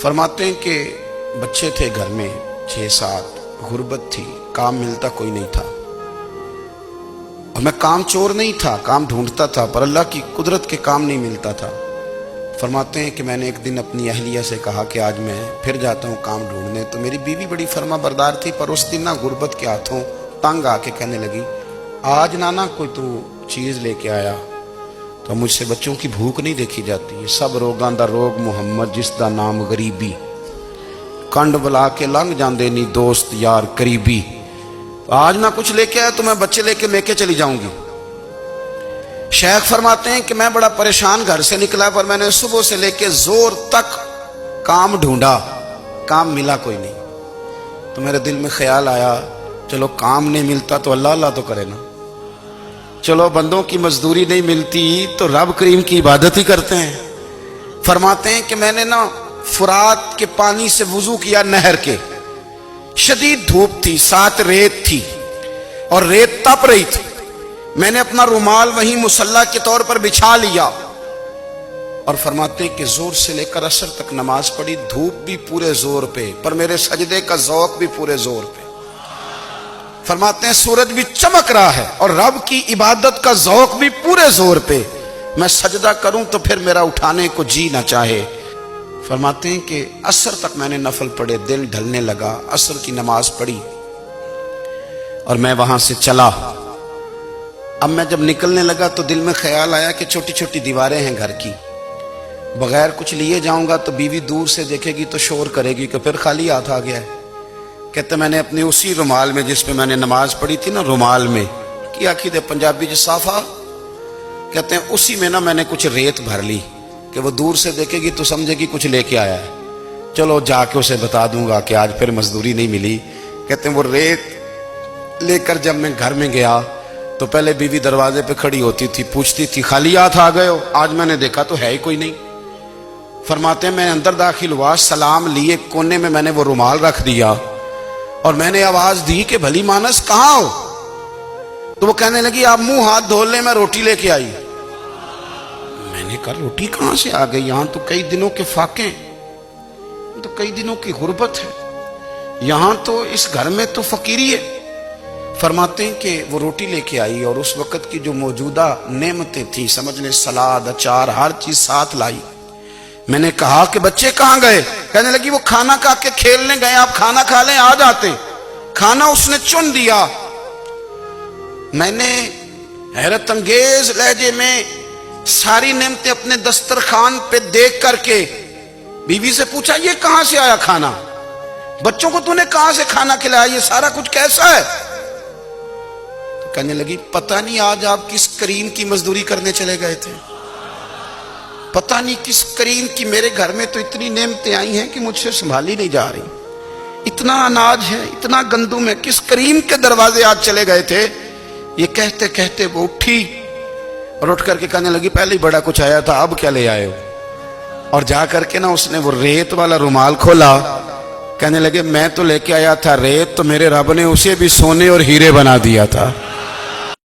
فرماتے ہیں کہ بچے تھے گھر میں 6-7، غربت تھی، کام ملتا کوئی نہیں تھا، اور میں کام چور نہیں تھا، کام ڈھونڈتا تھا، پر اللہ کی قدرت کے کام نہیں ملتا تھا۔ فرماتے ہیں کہ میں نے ایک دن اپنی اہلیہ سے کہا کہ آج میں پھر جاتا ہوں کام ڈھونڈنے، تو میری بیوی بڑی فرما بردار تھی، پر اس دن نہ غربت کے ہاتھوں تنگ آ کے کہنے لگی آج نانا کوئی تو چیز لے کے آیا، تو مجھ سے بچوں کی بھوک نہیں دیکھی جاتی ہے، سب روگاں دا روگ محمد جس دا نام غریبی، کنڈ بلا کے لنگ جاندے نہیں دوست یار قریبی، آج نہ کچھ لے کے آیا تو میں بچے لے کے میکے چلی جاؤں گی۔ شیخ فرماتے ہیں کہ میں بڑا پریشان گھر سے نکلا، پر میں نے صبح سے لے کے زور تک کام ڈھونڈا، کام ملا کوئی نہیں، تو میرے دل میں خیال آیا چلو کام نہیں ملتا تو اللہ اللہ تو کرے نا، چلو بندوں کی مزدوری نہیں ملتی تو رب کریم کی عبادت ہی کرتے ہیں۔ فرماتے ہیں کہ میں نے نا فرات کے پانی سے وضو کیا، نہر کے، شدید دھوپ تھی، ساتھ ریت تھی اور ریت تپ رہی تھی، میں نے اپنا رومال وہیں مصلی کے طور پر بچھا لیا، اور فرماتے ہیں کہ زور سے لے کر عصر تک نماز پڑھی، دھوپ بھی پورے زور پہ، پر میرے سجدے کا ذوق بھی پورے زور پہ۔ فرماتے ہیں سورج بھی چمک رہا ہے اور رب کی عبادت کا ذوق بھی پورے زور پہ، میں سجدہ کروں تو پھر میرا اٹھانے کو جی نہ چاہے۔ فرماتے ہیں کہ عصر تک میں نے نفل پڑھے، دل ڈھلنے لگا، عصر کی نماز پڑھی اور میں وہاں سے چلا۔ اب میں جب نکلنے لگا تو دل میں خیال آیا کہ چھوٹی چھوٹی دیواریں ہیں گھر کی، بغیر کچھ لیے جاؤں گا تو بیوی دور سے دیکھے گی تو شور کرے گی کہ پھر خالی ہاتھ آ گیا ہے۔ کہتے میں نے اپنے اسی رومال میں جس پہ میں نے نماز پڑھی تھی نا، رومال میں کی آخی دے پنجابی جو صافہ کہتے ہیں، اسی میں نا میں نے کچھ ریت بھر لی کہ وہ دور سے دیکھے گی تو سمجھے گی کچھ لے کے آیا ہے، چلو جا کے اسے بتا دوں گا کہ آج پھر مزدوری نہیں ملی۔ کہتے ہیں وہ ریت لے کر جب میں گھر میں گیا تو پہلے بیوی دروازے پہ کھڑی ہوتی تھی، پوچھتی تھی خالی ہاتھ آ گئے ہو؟ آج میں نے دیکھا تو ہے ہی کوئی نہیں۔ فرماتے ہیں میں اندر داخل ہوا، سلام لیے، کونے میں نے وہ رومال رکھ دیا اور میں نے آواز دی کہ بھلی مانس کہاں ہو؟ تو وہ کہنے لگی آپ منہ ہاتھ دھو لیں، میں روٹی لے کے آئی۔ میں نے کہا روٹی کہاں سے آ گئی؟ یہاں تو کئی دنوں کے فاقے، تو کئی دنوں کی غربت ہے، یہاں تو اس گھر میں تو فقیری ہے۔ فرماتے ہیں کہ وہ روٹی لے کے آئی اور اس وقت کی جو موجودہ نعمتیں تھیں، سمجھ لیں سلاد، اچار، ہر چیز ساتھ لائی۔ میں نے کہا کہ بچے کہاں گئے؟ کہنے لگی وہ کھانا کھا کے کھیلنے گئے، آپ کھانا کھا لیں آ جاتے۔ کھانا اس نے چن دیا۔ میں نے حیرت انگیز لہجے میں ساری نعمتیں اپنے دسترخوان پہ دیکھ کر کے بیوی سے پوچھا یہ کہاں سے آیا کھانا؟ بچوں کو تو نے کہاں سے کھانا کھلایا؟ یہ سارا کچھ کیسا ہے؟ تو کہنے لگی پتہ نہیں آج آپ کس کریم کی مزدوری کرنے چلے گئے تھے، پتہ نہیں کس کریم کی، میرے گھر میں تو اتنی نعمتیں آئی ہیں کہ مجھ سے سنبھالی نہیں جا رہی، اتنا اناج ہے، اتنا گندم ہے، کس کریم کے دروازے آج چلے گئے تھے؟ یہ کہتے کہتے وہ اٹھی اور اٹھ کر کے کہنے لگی پہلے ہی بڑا کچھ آیا تھا، اب کیا لے آئے ہو؟ اور جا کر کے نا اس نے وہ ریت والا رومال کھولا، کہنے لگے میں تو لے کے آیا تھا ریت، تو میرے رب نے اسے بھی سونے اور ہیرے بنا دیا تھا۔